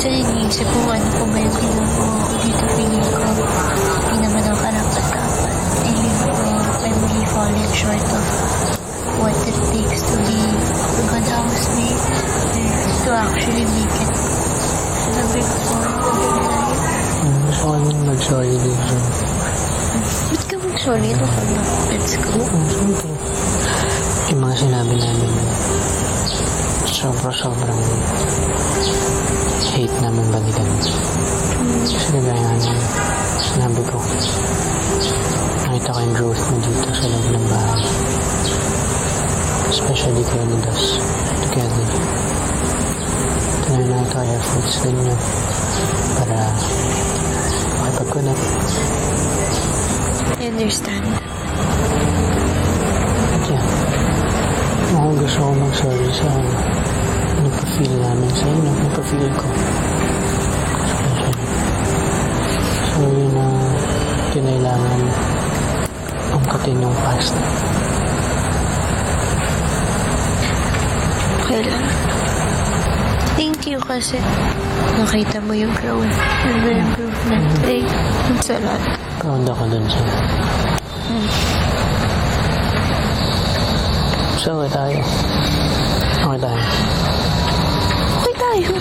minsan iniisip ko ano po ba yung ginagawa ko dito. Feeling ko hindi naman ako karapat-dapat. Feeling ko I'm really falling short of what it takes to be a good housemate, to actually make it to the big four, the big life. Gusto ko nang mag-sorry din siya. Ba't ka mag-sorry? Ito ka na. Let's go. Siyempre, yung mga sinabi namin, sobrang hate namin balikan. Kasi kagaya nga sinabi ko, nakita ko yung growth mo dito sa loob ng bahay. Especially ko and us together. Tuloy na ito efforts ninyo para makipag-connect. I understand. At yan, ako gusto ko mag-sorry sa nagpa-feel namin sa inyo, nagpa-feel ko. Especially. Sorry na kinailangan angkatin yung past. Okay lang. Thank you kasi nakita mo yung growth and the improvement. Eh, it's a lot. Proud ako dun sa'yo. So, okay tayo. Okay tayo. Okay tayo.